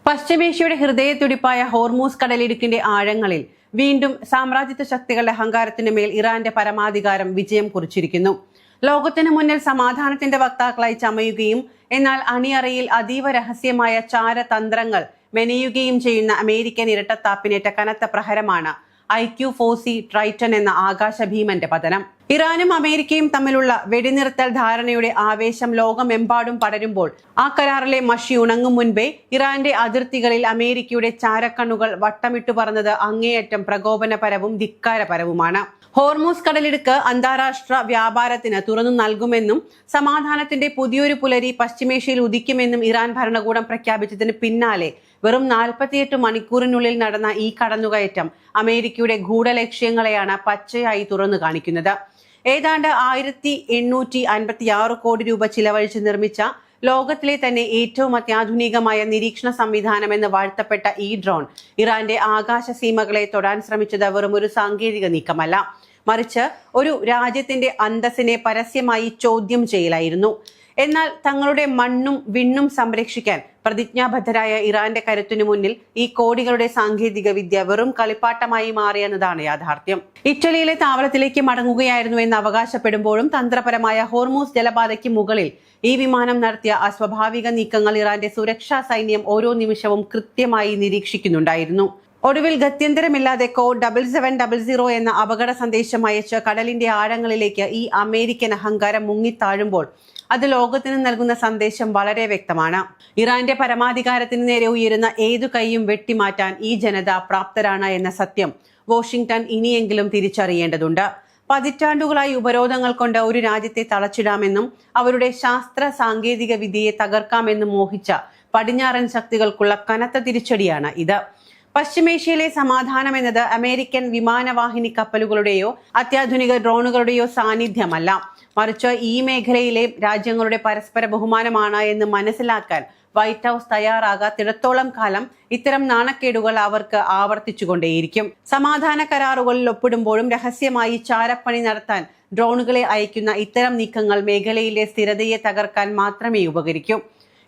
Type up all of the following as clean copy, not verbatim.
പശ്ചിമേഷ്യയുടെ ഹൃദയത്തുടിപ്പായ Hormuz കടലിടുക്കിന്റെ ആഴങ്ങളിൽ വീണ്ടും സാമ്രാജ്യത്വ ശക്തികളുടെ അഹങ്കാരത്തിന് മേൽ ഇറാന്റെ പരമാധികാരം വിജയം കുറിച്ചിരിക്കുന്നു. ലോകത്തിനു മുന്നിൽ സമാധാനത്തിന്റെ വക്താക്കളായി ചമയുകയും എന്നാൽ അണിയറയിൽ അതീവ രഹസ്യമായ ചാരതന്ത്രങ്ങൾ മെനയുകയും ചെയ്യുന്ന അമേരിക്കൻ ഇരട്ടത്താപ്പിനേറ്റ കനത്ത പ്രഹരമാണ് IQ-4C ട്രൈറ്റൺ എന്ന ആകാശഭീമന്റെ പതനം. ഇറാനും അമേരിക്കയും തമ്മിലുള്ള വെടിനിർത്തൽ ധാരണയുടെ ആവേശം ലോകമെമ്പാടും പടരുമ്പോൾ ആ കരാറിലെ മഷി ഉണങ്ങും മുൻപേ ഇറാന്റെ അതിർത്തികളിൽ അമേരിക്കയുടെ ചാരക്കണ്ണുകൾ വട്ടമിട്ടു പറന്നത് അങ്ങേയറ്റം പ്രകോപനപരവും ധിക്കാരപരവുമാണ്. ഹോർമൂസ് കടലിടുക്ക് അന്താരാഷ്ട്ര വ്യാപാരത്തിന് തുറന്നു നൽകുമെന്നും സമാധാനത്തിന്റെ പുതിയൊരു പുലരി പശ്ചിമേഷ്യയിൽ ഉദിക്കുമെന്നും ഇറാൻ ഭരണകൂടം പ്രഖ്യാപിച്ചതിന് പിന്നാലെ വെറും 48 മണിക്കൂറിനുള്ളിൽ നടന്ന ഈ കടന്നുകയറ്റം അമേരിക്കയുടെ ഗൂഢലക്ഷ്യങ്ങളെയാണ് പച്ചയായി തുറന്നു കാണിക്കുന്നത്. ഏതാണ്ട് 1856 കോടി രൂപ ചിലവഴിച്ച് നിർമ്മിച്ച ലോകത്തിലെ തന്നെ ഏറ്റവും അത്യാധുനികമായ നിരീക്ഷണ സംവിധാനം എന്ന് വാഴ്ത്തപ്പെട്ട ഈ ഡ്രോൺ ഇറാന്റെ ആകാശ സീമകളെ തൊടാൻ ശ്രമിച്ചത് വെറും ഒരു സാങ്കേതിക നീക്കമല്ല, മറിച്ച് ഒരു രാജ്യത്തിന്റെ അന്തസ്സിനെ പരസ്യമായി ചോദ്യം ചെയ്യലായിരുന്നു. എന്നാൽ തങ്ങളുടെ മണ്ണും വിണ്ണും സംരക്ഷിക്കാൻ പ്രതിജ്ഞാബദ്ധരായ ഇറാന്റെ കരുത്തിനു മുന്നിൽ ഈ കോടികളുടെ സാങ്കേതിക വിദ്യ വെറും കളിപ്പാട്ടമായി മാറിയെന്നതാണ് യാഥാർത്ഥ്യം. ഇറ്റലിയിലെ താവളത്തിലേക്ക് മടങ്ങുകയായിരുന്നു എന്ന് അവകാശപ്പെടുമ്പോഴും തന്ത്രപരമായ ഹോർമൂസ് ജലപാതയ്ക്ക് മുകളിൽ ഈ വിമാനം നടത്തിയ അസ്വാഭാവിക നീക്കങ്ങൾ ഇറാന്റെ സുരക്ഷാ സൈന്യം ഓരോ നിമിഷവും കൃത്യമായി നിരീക്ഷിക്കുന്നുണ്ടായിരുന്നു. ഒടുവിൽ ഗത്യന്തരമില്ലാതെ കോഡ് 7700 എന്ന അപകട സന്ദേശം അയച്ച് കടലിന്റെ ആഴങ്ങളിലേക്ക് ഈ അമേരിക്കൻ അഹങ്കാരം മുങ്ങിത്താഴുമ്പോൾ അത് ലോകത്തിന് നൽകുന്ന സന്ദേശം വളരെ വ്യക്തമാണ്. ഇറാന്റെ പരമാധികാരത്തിന് നേരെ ഉയരുന്ന ഏതു കൈയും വെട്ടിമാറ്റാൻ ഈ ജനത പ്രാപ്തരാണ് എന്ന സത്യം വാഷിംഗ്ടൺ ഇനിയെങ്കിലും തിരിച്ചറിയേണ്ടതുണ്ട്. പതിറ്റാണ്ടുകളായി ഉപരോധങ്ങൾ കൊണ്ട് ഒരു രാജ്യത്തെ തളച്ചിടാമെന്നും അവരുടെ ശാസ്ത്ര സാങ്കേതിക വിദ്യയെ തകർക്കാമെന്നും മോഹിച്ച പടിഞ്ഞാറൻ ശക്തികൾക്കുള്ള കനത്ത തിരിച്ചടിയാണ് ഇത്. പശ്ചിമേഷ്യയിലെ സമാധാനം എന്നത് അമേരിക്കൻ വിമാനവാഹിനി കപ്പലുകളുടെയോ അത്യാധുനിക ഡ്രോണുകളുടെയോ സാന്നിധ്യമല്ല, മറിച്ച് ഈ മേഖലയിലെ രാജ്യങ്ങളുടെ പരസ്പര ബഹുമാനമാണ് എന്ന് മനസ്സിലാക്കാൻ വൈറ്റ് ഹൗസ് തയ്യാറാകാത്തിടത്തോളം കാലം ഇത്തരം നാണക്കേടുകൾ അവർക്ക് ആവർത്തിച്ചുകൊണ്ടേയിരിക്കും. സമാധാന കരാറുകളിൽ ഒപ്പിടുമ്പോഴും രഹസ്യമായി ചാരപ്പണി നടത്താൻ ഡ്രോണുകളെ അയക്കുന്ന ഇത്തരം നീക്കങ്ങൾ മേഖലയിലെ സ്ഥിരതയെ തകർക്കാൻ മാത്രമേ ഉപകരിക്കൂ.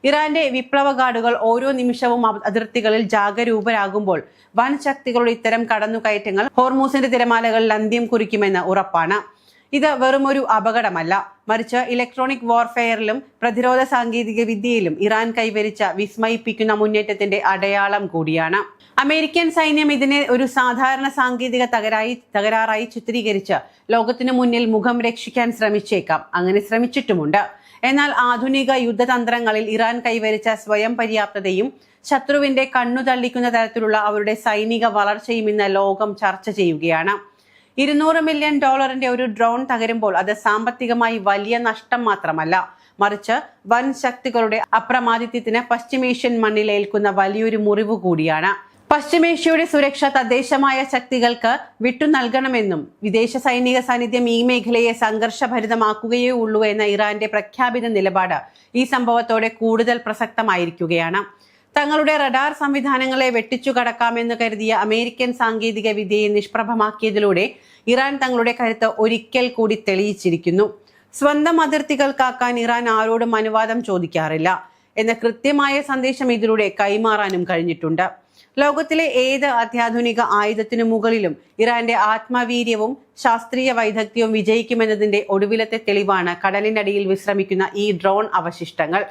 ഇറാന്റെ വിപ്ലവ ഗാർഡുകൾ ഓരോ നിമിഷവും അതിർത്തികളിൽ ജാഗരൂപരാകുമ്പോൾ വൻ ശക്തികളുടെ ഇത്തരം കടന്നുകയറ്റങ്ങൾ ഹോർമൂസിന്റെ തിരമാലകളിൽ അന്ത്യം കുറിക്കുമെന്ന് ഉറപ്പാണ്. ഇത് വെറുമൊരു അപകടമല്ല, മറിച്ച് ഇലക്ട്രോണിക് വാർഫെയറിലും പ്രതിരോധ സാങ്കേതിക വിദ്യയിലും ഇറാൻ കൈവരിച്ച വിസ്മയിപ്പിക്കുന്ന മുന്നേറ്റത്തിന്റെ അടയാളം കൂടിയാണ്. അമേരിക്കൻ സൈന്യം ഇതിനെ ഒരു സാധാരണ സാങ്കേതിക തകരാറായി ചിത്രീകരിച്ച് ലോകത്തിനു മുന്നിൽ മുഖം രക്ഷിക്കാൻ ശ്രമിച്ചേക്കാം. അങ്ങനെ ശ്രമിച്ചിട്ടുമുണ്ട്. എന്നാൽ ആധുനിക യുദ്ധതന്ത്രങ്ങളിൽ ഇറാൻ കൈവരിച്ച സ്വയം പര്യാപ്തതയും ശത്രുവിന്റെ കണ്ണു തള്ളിക്കുന്ന തരത്തിലുള്ള അവരുടെ സൈനിക വളർച്ചയും ഇന്ന് ലോകം ചർച്ച ചെയ്യുകയാണ്. $200 മില്യൺ ഒരു ഡ്രോൺ തകരുമ്പോൾ അത് സാമ്പത്തികമായി വലിയ നഷ്ടം മാത്രമല്ല, മറിച്ച് വൻ ശക്തികളുടെ അപ്രമാദിത്വത്തിന് പശ്ചിമേഷ്യൻ മണ്ണിൽ ഏൽക്കുന്ന വലിയൊരു മുറിവ് കൂടിയാണ്. പശ്ചിമേഷ്യയുടെ സുരക്ഷ തദ്ദേശമായ ശക്തികൾക്ക് വിട്ടു നൽകണമെന്നും വിദേശ സൈനിക സാന്നിധ്യം ഈ മേഖലയെ സംഘർഷഭരിതമാക്കുകയേ ഉള്ളൂ എന്ന ഇറാന്റെ പ്രഖ്യാപിത നിലപാട് ഈ സംഭവത്തോടെ കൂടുതൽ പ്രസക്തമായിരിക്കുകയാണ്. തങ്ങളുടെ റഡാർ സംവിധാനങ്ങളെ വെട്ടിച്ചു കടക്കാമെന്ന് കരുതിയ അമേരിക്കൻ സാങ്കേതിക വിദ്യയെ നിഷ്പ്രഭമാക്കിയതിലൂടെ ഇറാൻ തങ്ങളുടെ കരുത്ത് ഒരിക്കൽ കൂടി തെളിയിച്ചിരിക്കുന്നു. സ്വന്തം അതിർത്തികൾ കാക്കാൻ ഇറാൻ ആരോടും അനുവാദം ചോദിക്കാറില്ല എന്ന കൃത്യമായ സന്ദേശം ഇതിലൂടെ കൈമാറാനും കഴിഞ്ഞിട്ടുണ്ട്. ലോകത്തിലെ ഏത് അത്യാധുനിക ആയുധത്തിനു മുകളിലും ഇറാന്റെ ആത്മവീര്യവും ശാസ്ത്രീയ വൈദഗ്ധ്യവും വിജയിക്കുമെന്നതിന്റെ ഒടുവിലത്തെ തെളിവാണ് കടലിനടിയിൽ വിശ്രമിക്കുന്ന ഈ ഡ്രോൺ അവശിഷ്ടങ്ങൾ.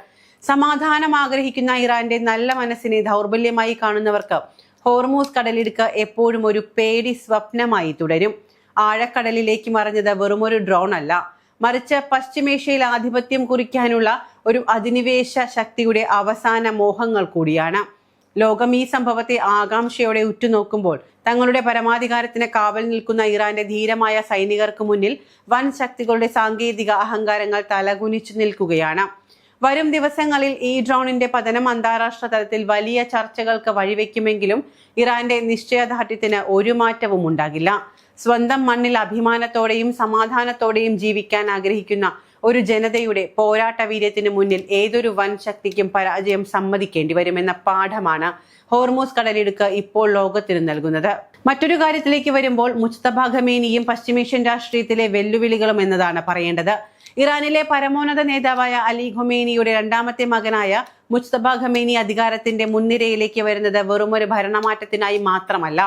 സമാധാനം ആഗ്രഹിക്കുന്ന ഇറാന്റെ നല്ല മനസ്സിനെ ദൗർബല്യമായി കാണുന്നവർക്ക് ഹോർമൂസ് കടലിടുക്ക് എപ്പോഴും ഒരു പേടി സ്വപ്നമായി തുടരും. ആഴക്കടലിലേക്ക് മറഞ്ഞത് വെറുമൊരു ഡ്രോൺ അല്ല, മറിച്ച് പശ്ചിമേഷ്യയിൽ ആധിപത്യം കുറിക്കാനുള്ള ഒരു അധിനിവേശ ശക്തിയുടെ അവസാന മോഹങ്ങൾ കൂടിയാണ്. ലോകം ഈ സംഭവത്തെ ആകാംക്ഷയോടെ ഉറ്റുനോക്കുമ്പോൾ തങ്ങളുടെ പരമാധികാരത്തിന് കാവൽ നിൽക്കുന്ന ഇറാന്റെ ധീരമായ സൈനികർക്ക് മുന്നിൽ വൻ ശക്തികളുടെ സാങ്കേതിക അഹങ്കാരങ്ങൾ തലകുനിച്ചു നിൽക്കുകയാണ്. വരും ദിവസങ്ങളിൽ ഈ ഡ്രോണിന്റെ പതനം അന്താരാഷ്ട്ര തലത്തിൽ വലിയ ചർച്ചകൾക്ക് വഴിവെക്കുമെങ്കിലും ഇറാന്റെ നിശ്ചയദാർഢ്യത്തിന് ഒരു മാറ്റവും ഉണ്ടാകില്ല. സ്വന്തം മണ്ണിൽ അഭിമാനത്തോടെയും സമാധാനത്തോടെയും ജീവിക്കാൻ ആഗ്രഹിക്കുന്ന ഒരു ജനതയുടെ പോരാട്ട വീര്യത്തിന് മുന്നിൽ ഏതൊരു വൻ ശക്തിക്കും പരാജയം സമ്മതിക്കേണ്ടി വരുമെന്ന പാഠമാണ് ഹോർമൂസ് കടലിടുക്ക് ഇപ്പോൾ ലോകത്തിന് നൽകുന്നത്. മറ്റൊരു കാര്യത്തിലേക്ക് വരുമ്പോൾ മുസ്തഫ ഖമേനിയും പശ്ചിമേഷ്യൻ രാഷ്ട്രീയത്തിലെ വെല്ലുവിളികളും എന്നതാണ് പറയേണ്ടത്. ഇറാനിലെ പരമോന്നത നേതാവായ അലി ഖൊമേനിയുടെ രണ്ടാമത്തെ മകനായ മുജ്തബ ഖമേനി അധികാരത്തിന്റെ മുൻനിരയിലേക്ക് വരുന്നത് വെറുമൊരു ഭരണമാറ്റത്തിനായി മാത്രമല്ല,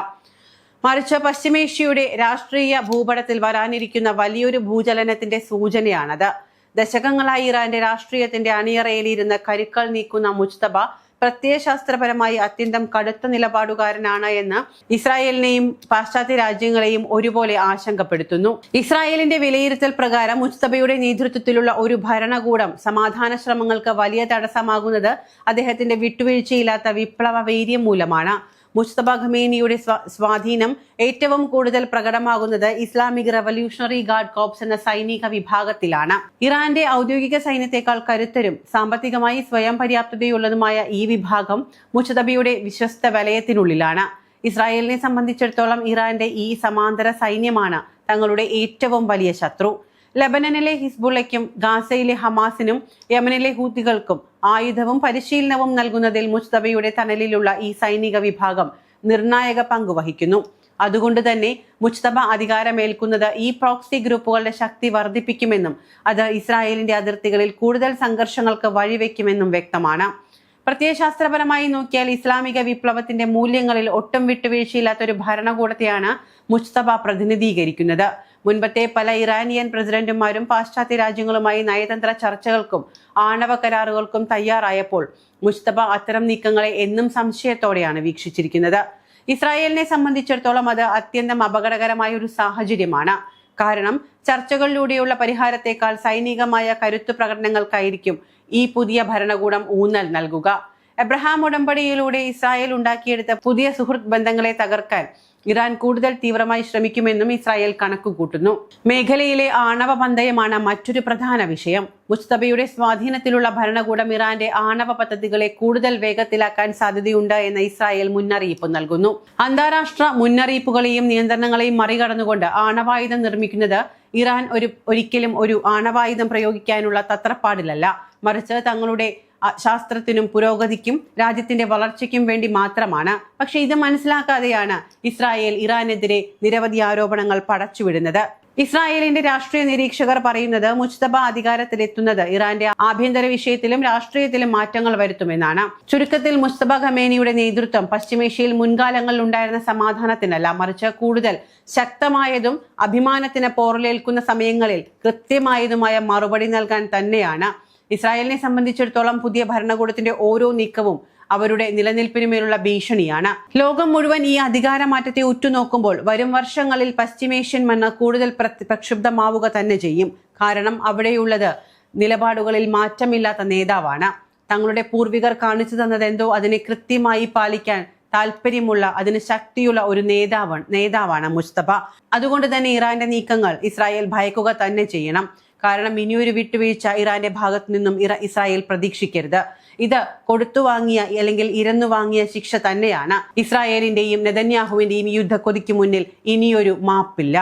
മറിച്ച് പശ്ചിമേഷ്യയുടെ രാഷ്ട്രീയ ഭൂപടത്തിൽ വരാനിരിക്കുന്ന വലിയൊരു ഭൂചലനത്തിന്റെ സൂചനയാണത്. ദശകങ്ങളായി ഇറാന്റെ രാഷ്ട്രീയത്തിന്റെ അണിയറയിലിരുന്ന് കരുക്കൾ നീക്കുന്ന മുജ്തബ പ്രത്യയശാസ്ത്രപരമായി അത്യന്തം കടുത്ത നിലപാടുകാരനാണ് എന്ന് ഇസ്രായേലിനെയും പാശ്ചാത്യ രാജ്യങ്ങളെയും ഒരുപോലെ ആശങ്കപ്പെടുത്തുന്നു. ഇസ്രായേലിന്റെ വിലയിരുത്തൽ പ്രകാരം മുജ്തബയുടെ നേതൃത്വത്തിലുള്ള ഒരു ഭരണകൂടം സമാധാന ശ്രമങ്ങൾക്ക് വലിയ തടസ്സമാകുന്നത് അദ്ദേഹത്തിന്റെ വിട്ടുവീഴ്ചയില്ലാത്ത വിപ്ലവ വീര്യം മൂലമാണ്. മുജ്തബ ഖമേനിയുടെ സ്വാധീനം ഏറ്റവും കൂടുതൽ പ്രകടമാകുന്നത് ഇസ്ലാമിക് റവല്യൂഷണറി ഗാർഡ് കോർപ്സ് എന്ന സൈനിക വിഭാഗത്തിലാണ്. ഇറാന്റെ ഔദ്യോഗിക സൈന്യത്തെക്കാൾ കരുത്തരും സാമ്പത്തികമായി സ്വയം പര്യാപ്തതയുള്ളതുമായ ഈ വിഭാഗം മുജ്തബയുടെ വിശ്വസ്ത വലയത്തിനുള്ളിലാണ്. ഇസ്രായേലിനെ സംബന്ധിച്ചിടത്തോളം ഇറാന്റെ ഈ സമാന്തര സൈന്യമാണ് തങ്ങളുടെ ഏറ്റവും വലിയ ശത്രു. ലബനനിലെ ഹിസ്ബുള്ളയ്ക്കും ഗാസയിലെ ഹമാസിനും യമനിലെ ഹൂത്തികൾക്കും ആയുധവും പരിശീലനവും നൽകുന്നതിൽ മുജ്തബയുടെ തണലിലുള്ള ഈ സൈനിക വിഭാഗം നിർണായക പങ്ക് വഹിക്കുന്നു. അതുകൊണ്ട് തന്നെ മുജ്തബ അധികാരമേൽക്കുന്നത് ഈ പ്രോക്സി ഗ്രൂപ്പുകളുടെ ശക്തി വർദ്ധിപ്പിക്കുമെന്നും അത് ഇസ്രായേലിന്റെ അതിർത്തികളിൽ കൂടുതൽ സംഘർഷങ്ങൾക്ക് വഴിവെക്കുമെന്നും വ്യക്തമാണ്. പ്രത്യയശാസ്ത്രപരമായി നോക്കിയാൽ ഇസ്ലാമിക വിപ്ലവത്തിന്റെ മൂല്യങ്ങളിൽ ഒട്ടും വിട്ടുവീഴ്ചയില്ലാത്ത ഒരു ഭരണകൂടത്തെയാണ് മുജ്തബ പ്രതിനിധീകരിക്കുന്നത്. മുൻപത്തെ പല ഇറാനിയൻ പ്രസിഡന്റുമാരും പാശ്ചാത്യ രാജ്യങ്ങളുമായി നയതന്ത്ര ചർച്ചകൾക്കും ആണവ കരാറുകൾക്കും തയ്യാറായപ്പോൾ മുജ്തബ അത്തരം നീക്കങ്ങളെ എന്നും സംശയത്തോടെയാണ് വീക്ഷിച്ചിരിക്കുന്നത്. ഇസ്രായേലിനെ സംബന്ധിച്ചിടത്തോളം അത് അത്യന്തം അപകടകരമായ ഒരു സാഹചര്യമാണ്. കാരണം ചർച്ചകളിലൂടെയുള്ള പരിഹാരത്തെക്കാൾ സൈനികമായ കരുത്തു പ്രകടനങ്ങൾക്കായിരിക്കും ഈ പുതിയ ഭരണകൂടം ഊന്നൽ നൽകുക. എബ്രഹാം ഉടമ്പടിയിലൂടെ ഇസ്രായേൽ ഉണ്ടാക്കിയെടുത്ത പുതിയ സുഹൃത്ത് ബന്ധങ്ങളെ തകർക്കാൻ ഇറാൻ കൂടുതൽ തീവ്രമായി ശ്രമിക്കുമെന്നും ഇസ്രായേൽ കണക്കുകൂട്ടുന്നു. മേഖലയിലെ ആണവ പന്തയമാണ് മറ്റൊരു പ്രധാന വിഷയം. മുജ്തബയുടെ സ്വാധീനത്തിലുള്ള ഭരണകൂടം ഇറാന്റെ ആണവ പദ്ധതികളെ കൂടുതൽ വേഗത്തിലാക്കാൻ സാധ്യതയുണ്ട് എന്ന് ഇസ്രായേൽ മുന്നറിയിപ്പ് നൽകുന്നു. അന്താരാഷ്ട്ര മുന്നറിയിപ്പുകളെയും നിയന്ത്രണങ്ങളെയും മറികടന്നുകൊണ്ട് ആണവായുധം നിർമ്മിക്കുന്നത് ഇറാൻ ഒരിക്കലും ഒരു ആണവായുധം പ്രയോഗിക്കാനുള്ള തത്രപ്പാടിലല്ല, മറിച്ച് തങ്ങളുടെ ശാസ്ത്രത്തിനും പുരോഗതിക്കും രാജ്യത്തിന്റെ വളർച്ചയ്ക്കും വേണ്ടി മാത്രമാണ്. പക്ഷെ ഇത് മനസ്സിലാക്കാതെയാണ് ഇസ്രായേൽ ഇറാനെതിരെ നിരവധി ആരോപണങ്ങൾ പടച്ചുവിടുന്നത്. ഇസ്രായേലിന്റെ രാഷ്ട്രീയ നിരീക്ഷകർ പറയുന്നത് മുജ്തബ അധികാരത്തിലെത്തുന്നത് ഇറാന്റെ ആഭ്യന്തര വിഷയത്തിലും രാഷ്ട്രീയത്തിലും മാറ്റങ്ങൾ വരുത്തുമെന്നാണ്. ചുരുക്കത്തിൽ മുജ്തബ ഖമേനിയുടെ നേതൃത്വം പശ്ചിമേഷ്യയിൽ മുൻകാലങ്ങളിൽ ഉണ്ടായിരുന്ന സമാധാനത്തിനല്ല, മറിച്ച് കൂടുതൽ ശക്തമായതും അഭിമാനത്തിന് പോറലേൽക്കുന്ന സമയങ്ങളിൽ കൃത്യമായതുമായ മറുപടി നൽകാൻ തന്നെയാണ്. ഇസ്രായേലിനെ സംബന്ധിച്ചിടത്തോളം പുതിയ ഭരണകൂടത്തിന്റെ ഓരോ നീക്കവും അവരുടെ നിലനിൽപ്പിനുമേലുള്ള ഭീഷണിയാണ്. ലോകം മുഴുവൻ ഈ അധികാരമാറ്റത്തെ ഉറ്റുനോക്കുമ്പോൾ വരും വർഷങ്ങളിൽ പശ്ചിമേഷ്യൻ മണ്ണ് കൂടുതൽ പ്രക്ഷുബ്ധമാവുക തന്നെ ചെയ്യും. കാരണം അവിടെയുള്ളത് നിലപാടുകളിൽ മാറ്റമില്ലാത്ത നേതാവാണ്. തങ്ങളുടെ പൂർവികർ കാണിച്ചു തന്നതെന്തോ അതിനെ കൃത്യമായി പാലിക്കാൻ താല്പര്യമുള്ള, അതിന് ശക്തിയുള്ള ഒരു നേതാവാണ് മുജ്തബ. അതുകൊണ്ട് തന്നെ ഇറാന്റെ നീക്കങ്ങൾ ഇസ്രായേൽ ഭയക്കുക തന്നെ ചെയ്യണം. കാരണം ഇനിയൊരു വിട്ടുവീഴ്ച ഇറാന്റെ ഭാഗത്തു നിന്നും ഇസ്രായേൽ പ്രതീക്ഷിക്കരുത്. ഇത് കൊടുത്തു വാങ്ങിയ അല്ലെങ്കിൽ ഇരന്നു വാങ്ങിയ ശിക്ഷ തന്നെയാണ്. ഇസ്രായേലിന്റെയും നെതന്യാഹുവിന്റെയും യുദ്ധക്കൊതിക്ക് മുന്നിൽ ഇനിയൊരു മാപ്പില്ല.